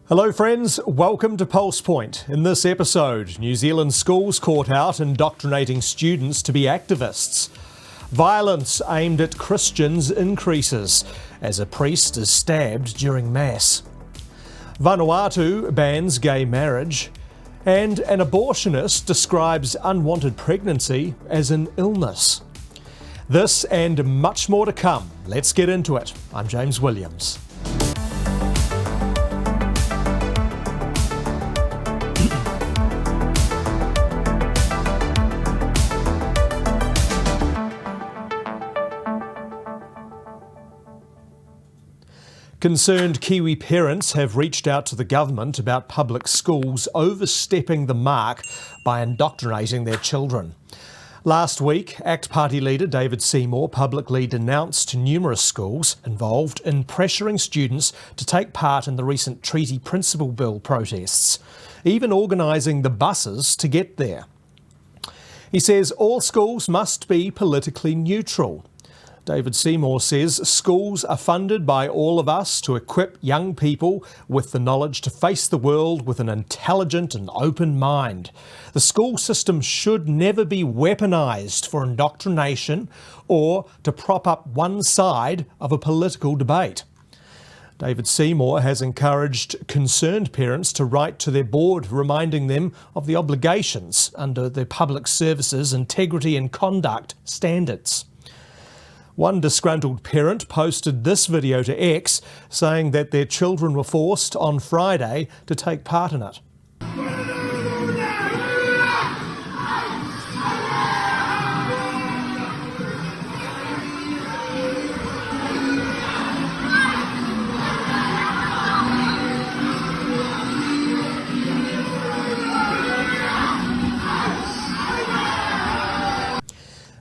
Hello friends, welcome to PulsePoint. In this episode, New Zealand schools caught out indoctrinating students to be activists. Violence aimed at Christians increases as a priest is stabbed during Mass. Vanuatu bans gay marriage. And an abortionist describes unwanted pregnancy as an illness. This and much more to come. Let's get into it. I'm James Williams. Concerned Kiwi parents have reached out to the government about public schools overstepping the mark by indoctrinating their children. Last week, ACT Party leader David Seymour publicly denounced numerous schools involved in pressuring students to take part in the recent Treaty Principle Bill protests, even organising the buses to get there. He says all schools must be politically neutral. David Seymour says schools are funded by all of us to equip young people with the knowledge to face the world with an intelligent and open mind. The school system should never be weaponised for indoctrination or to prop up one side of a political debate. David Seymour has encouraged concerned parents to write to their board reminding them of the obligations under the Public Services Integrity and Conduct Standards. One disgruntled parent posted this video to X saying that their children were forced on Friday to take part in it.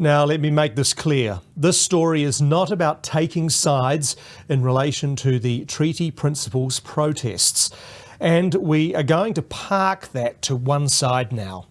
Now, let me make this clear. This story is not about taking sides in relation to the treaty principles protests, and we are going to park that to one side now.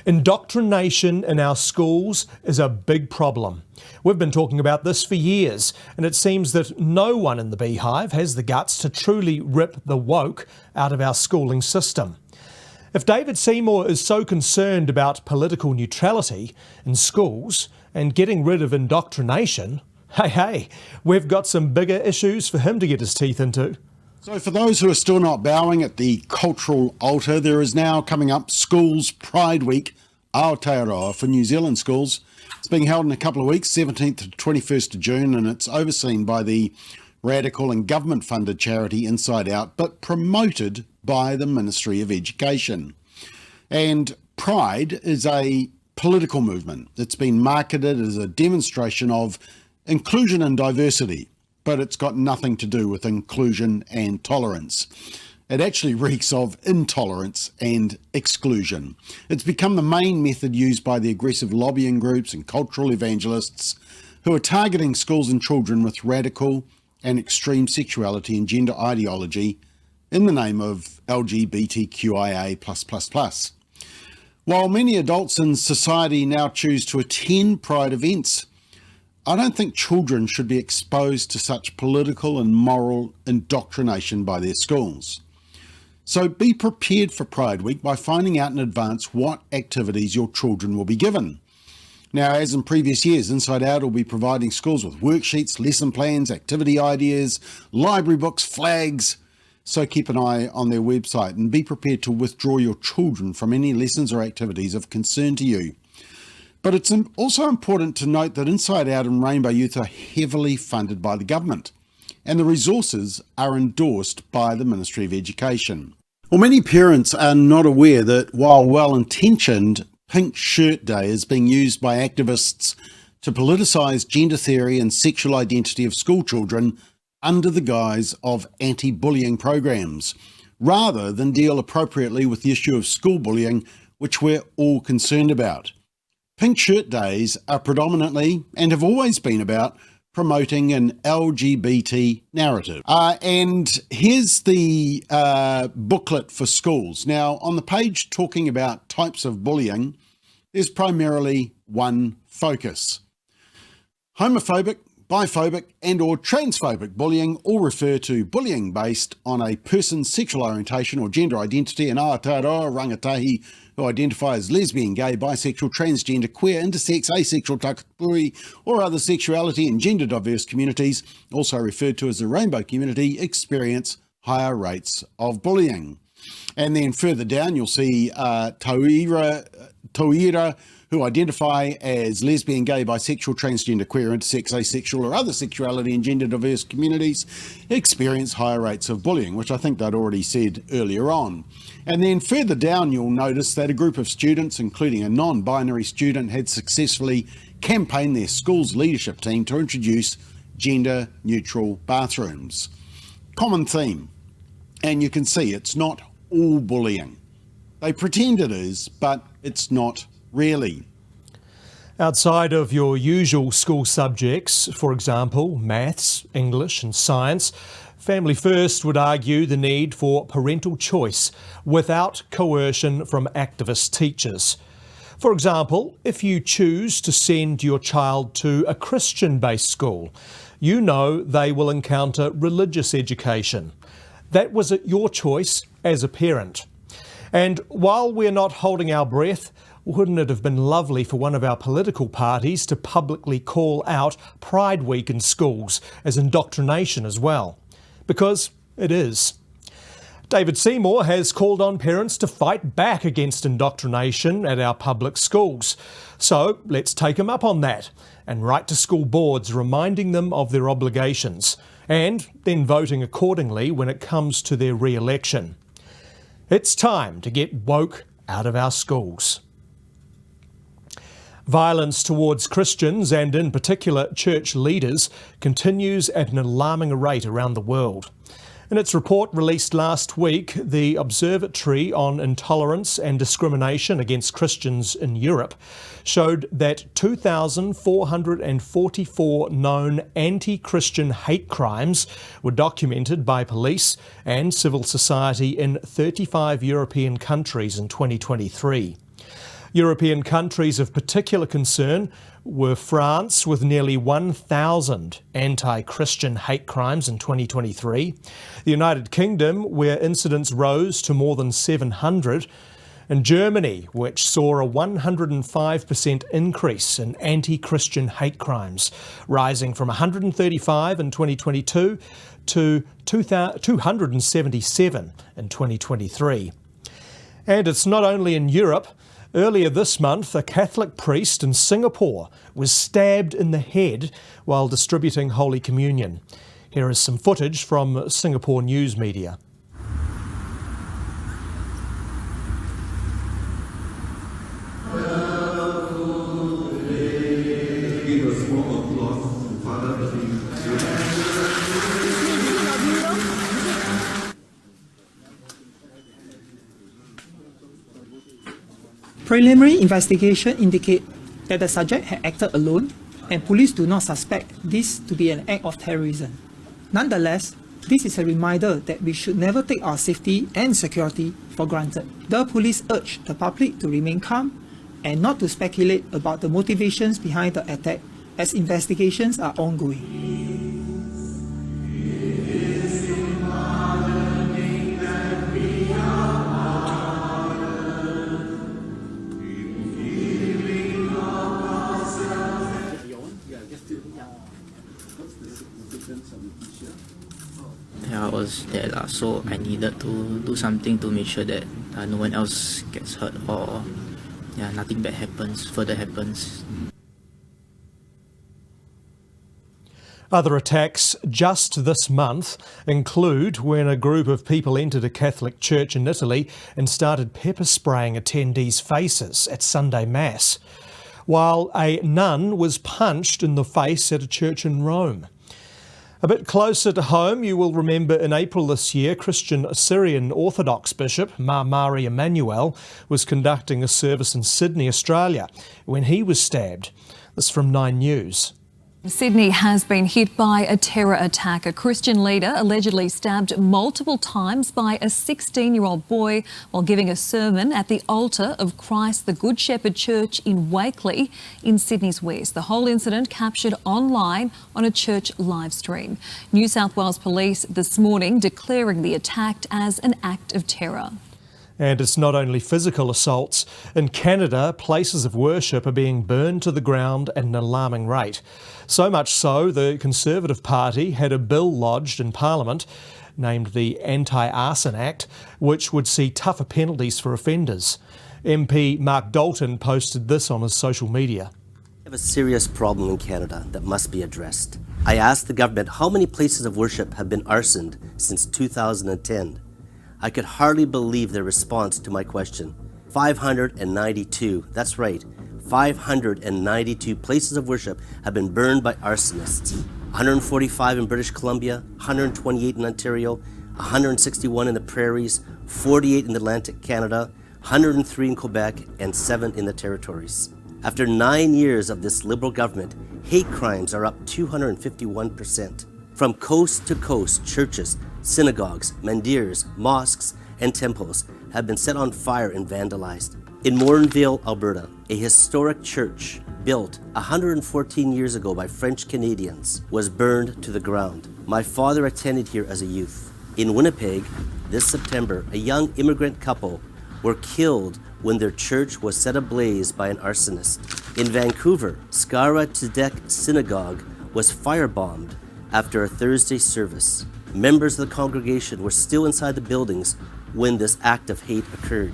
Indoctrination in our schools is a big problem. We've been talking about this for years, and it seems that no one in the beehive has the guts to truly rip the woke out of our schooling system. If David Seymour is so concerned about political neutrality in schools and getting rid of indoctrination, hey, we've got some bigger issues for him to get his teeth into. So for those who are still not bowing at the cultural altar, there is now coming up Schools Pride Week, Aotearoa, for New Zealand schools. It's being held in a couple of weeks, 17th to 21st of June, and it's overseen by the radical and government-funded charity Inside Out, but promoted by the Ministry of Education. And Pride is a political movement. It's been marketed as a demonstration of inclusion and diversity, but it's got nothing to do with inclusion and tolerance. It actually reeks of intolerance and exclusion. It's become the main method used by the aggressive lobbying groups and cultural evangelists who are targeting schools and children with radical and extreme sexuality and gender ideology in the name of LGBTQIA+++. While many adults in society now choose to attend Pride events, I don't think children should be exposed to such political and moral indoctrination by their schools. So be prepared for Pride Week by finding out in advance what activities your children will be given. Now, as in previous years, Inside Out will be providing schools with worksheets, lesson plans, activity ideas, library books, flags. So keep an eye on their website and be prepared to withdraw your children from any lessons or activities of concern to you. But it's also important to note that Inside Out and Rainbow Youth are heavily funded by the government, and the resources are endorsed by the Ministry of Education. Well, many parents are not aware that while well-intentioned, Pink Shirt Day is being used by activists to politicise gender theory and sexual identity of school children under the guise of anti-bullying programs, rather than deal appropriately with the issue of school bullying, which we're all concerned about. Pink Shirt Days are predominantly, and have always been, about promoting an LGBT narrative. And here's the booklet for schools. Now, on the page talking about types of bullying, there's primarily one focus: homophobic, biphobic and or transphobic bullying all refer to bullying based on a person's sexual orientation or gender identity, and Aotearoa rangatahi who identify as lesbian, gay, bisexual, transgender, queer, intersex, asexual, takapui, or other sexuality and gender diverse communities, also referred to as the rainbow community, experience higher rates of bullying. And then further down, you'll see Tauira, who identify as lesbian, gay, bisexual, transgender, queer, intersex, asexual, or other sexuality and gender diverse communities, experience higher rates of bullying, which I think they'd already said earlier on. And then further down, you'll notice that a group of students, including a non-binary student, had successfully campaigned their school's leadership team to introduce gender-neutral bathrooms. Common theme, and you can see it's not all bullying. They pretend it is, but it's not really. Outside of your usual school subjects, for example, maths, English and science, Family First would argue the need for parental choice without coercion from activist teachers. For example, if you choose to send your child to a Christian-based school, you know they will encounter religious education. That was your choice as a parent. And while we're not holding our breath, wouldn't it have been lovely for one of our political parties to publicly call out Pride Week in schools as indoctrination as well? Because it is. David Seymour has called on parents to fight back against indoctrination at our public schools. So let's take him up on that and write to school boards reminding them of their obligations and then voting accordingly when it comes to their re-election. It's time to get woke out of our schools. Violence towards Christians, and in particular church leaders, continues at an alarming rate around the world. In its report released last week, the Observatory on Intolerance and Discrimination Against Christians in Europe showed that 2,444 known anti-Christian hate crimes were documented by police and civil society in 35 European countries in 2023. European countries of particular concern were France, with nearly 1,000 anti-Christian hate crimes in 2023, the United Kingdom, where incidents rose to more than 700, and Germany, which saw a 105% increase in anti-Christian hate crimes, rising from 135 in 2022 to 277 in 2023. And it's not only in Europe. Earlier this month, a Catholic priest in Singapore was stabbed in the head while distributing Holy Communion. Here is some footage from Singapore news media. Preliminary investigation indicate that the subject had acted alone, and police do not suspect this to be an act of terrorism. Nonetheless, this is a reminder that we should never take our safety and security for granted. The police urge the public to remain calm and not to speculate about the motivations behind the attack, as investigations are ongoing. I was there, so I needed to do something to make sure that no one else gets hurt or nothing bad further happens. Other attacks just this month include when a group of people entered a Catholic church in Italy and started pepper spraying attendees' faces at Sunday Mass, while a nun was punched in the face at a church in Rome. A bit closer to home, you will remember in April this year, Christian Syrian Orthodox Bishop Mari Emmanuel was conducting a service in Sydney, Australia, when he was stabbed. This from 9 News. Sydney has been hit by a terror attack. A Christian leader allegedly stabbed multiple times by a 16-year-old boy while giving a sermon at the altar of Christ the Good Shepherd Church in Wakeley in Sydney's west. The whole incident captured online on a church live stream. New South Wales Police this morning declaring the attack as an act of terror. And it's not only physical assaults. In Canada, places of worship are being burned to the ground at an alarming rate. So much so, the Conservative Party had a bill lodged in Parliament named the Anti-Arson Act, which would see tougher penalties for offenders. MP Mark Dalton posted this on his social media. We have a serious problem in Canada that must be addressed. I asked the government how many places of worship have been arsoned since 2010. I could hardly believe their response to my question. 592, that's right, 592 places of worship have been burned by arsonists. 145 in British Columbia, 128 in Ontario, 161 in the Prairies, 48 in Atlantic Canada, 103 in Quebec, and 7 in the Territories. After 9 years of this Liberal government, hate crimes are up 251%. From coast to coast, churches, synagogues, mandirs, mosques, and temples have been set on fire and vandalized. In Morinville, Alberta, a historic church built 114 years ago by French Canadians was burned to the ground. My father attended here as a youth. In Winnipeg, this September, a young immigrant couple were killed when their church was set ablaze by an arsonist. In Vancouver, Skara Tzedek Synagogue was firebombed after a Thursday service. Members of the congregation were still inside the buildings when this act of hate occurred.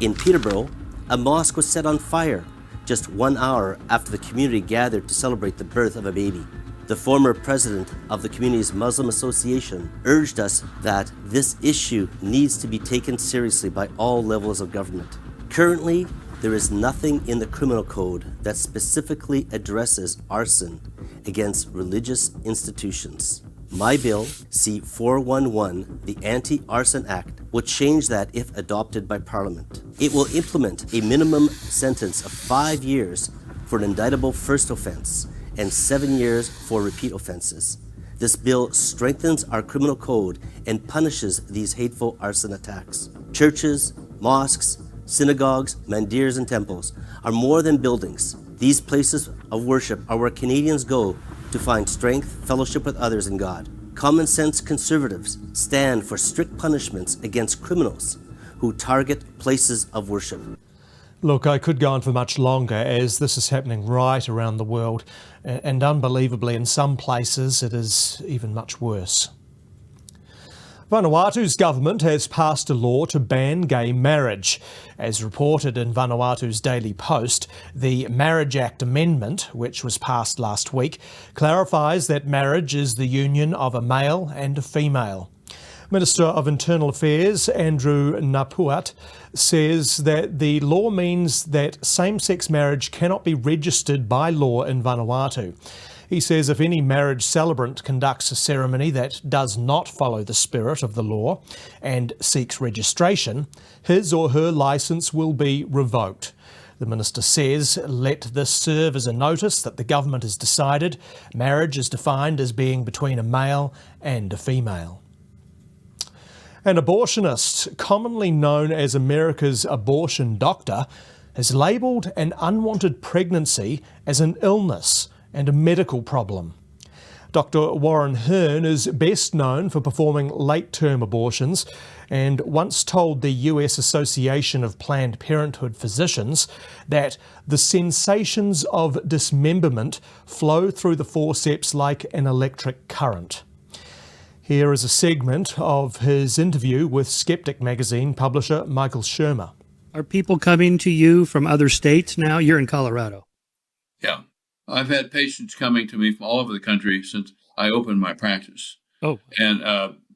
In Peterborough, a mosque was set on fire just 1 hour after the community gathered to celebrate the birth of a baby. The former president of the community's Muslim Association urged us that this issue needs to be taken seriously by all levels of government. Currently, there is nothing in the criminal code that specifically addresses arson against religious institutions. My bill, C-411, the Anti-Arson Act, will change that if adopted by Parliament. It will implement a minimum sentence of 5 years for an indictable first offence and 7 years for repeat offences. This bill strengthens our criminal code and punishes these hateful arson attacks. Churches, mosques, synagogues, mandirs, and temples are more than buildings. These places of worship are where Canadians go to find strength, fellowship with others in God. Common sense conservatives stand for strict punishments against criminals who target places of worship. Look, I could go on for much longer as this is happening right around the world, and unbelievably in some places it is even much worse. Vanuatu's government has passed a law to ban gay marriage. As reported in Vanuatu's Daily Post, the Marriage Act amendment, which was passed last week, clarifies that marriage is the union of a male and a female. Minister of Internal Affairs Andrew Napuat says that the law means that same-sex marriage cannot be registered by law in Vanuatu. He says if any marriage celebrant conducts a ceremony that does not follow the spirit of the law and seeks registration, his or her licence will be revoked. The minister says, let this serve as a notice that the government has decided marriage is defined as being between a male and a female. An abortionist, commonly known as America's abortion doctor, has labelled an unwanted pregnancy as an illness and a medical problem. Dr. Warren Hearn is best known for performing late-term abortions and once told the US Association of Planned Parenthood Physicians that the sensations of dismemberment flow through the forceps like an electric current. Here is a segment of his interview with Skeptic magazine publisher Michael Shermer. Are people coming to you from other states now? You're in Colorado. Yeah. I've had patients coming to me from all over the country since I opened my practice. Oh. And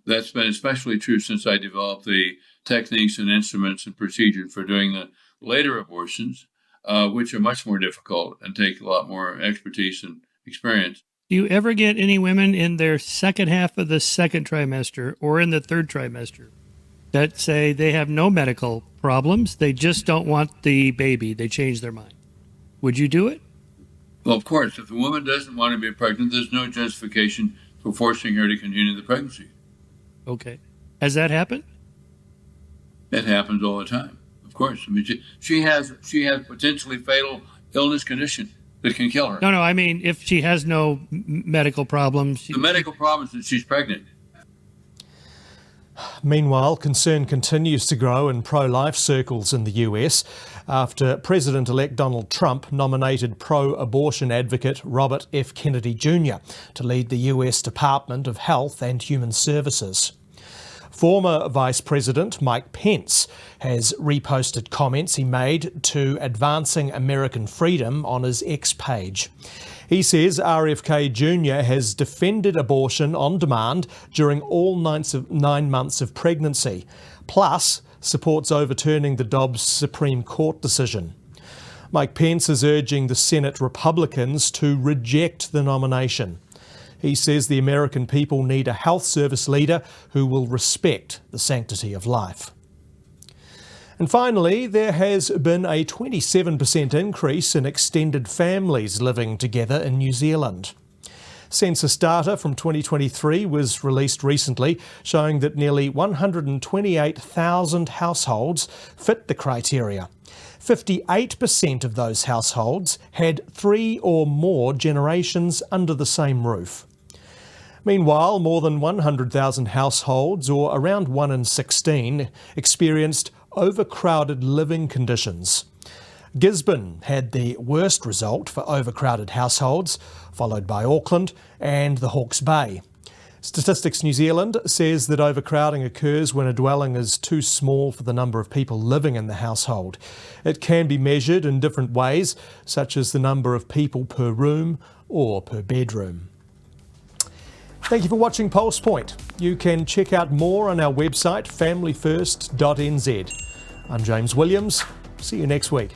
that's been especially true since I developed the techniques and instruments and procedures for doing the later abortions, which are much more difficult and take a lot more expertise and experience. Do you ever get any women in their second half of the second trimester or in the third trimester that say they have no medical problems, they just don't want the baby, they change their mind? Would you do it? Well, of course, if the woman doesn't want to be pregnant, there's no justification for forcing her to continue the pregnancy. Okay. Has that happened? That happens all the time. Of course. I mean, she has potentially fatal illness condition that can kill her. No, I mean, if she has no medical problems. The medical problem is that she's pregnant. Meanwhile, concern continues to grow in pro-life circles in the US after President-elect Donald Trump nominated pro-abortion advocate Robert F. Kennedy Jr. to lead the US Department of Health and Human Services. Former Vice President Mike Pence has reposted comments he made to Advancing American Freedom on his X page. He says RFK Jr. has defended abortion on demand during all 9 months of pregnancy, plus supports overturning the Dobbs Supreme Court decision. Mike Pence is urging the Senate Republicans to reject the nomination. He says the American people need a health service leader who will respect the sanctity of life. And finally, there has been a 27% increase in extended families living together in New Zealand. Census data from 2023 was released recently, showing that nearly 128,000 households fit the criteria. 58% of those households had 3 or more generations under the same roof. Meanwhile, more than 100,000 households, or around 1 in 16, experienced overcrowded living conditions. Gisborne had the worst result for overcrowded households, followed by Auckland and the Hawke's Bay. Statistics New Zealand says that overcrowding occurs when a dwelling is too small for the number of people living in the household. It can be measured in different ways, such as the number of people per room or per bedroom. Thank you for watching PulsePoint. You can check out more on our website, familyfirst.nz. I'm James Williams. See you next week.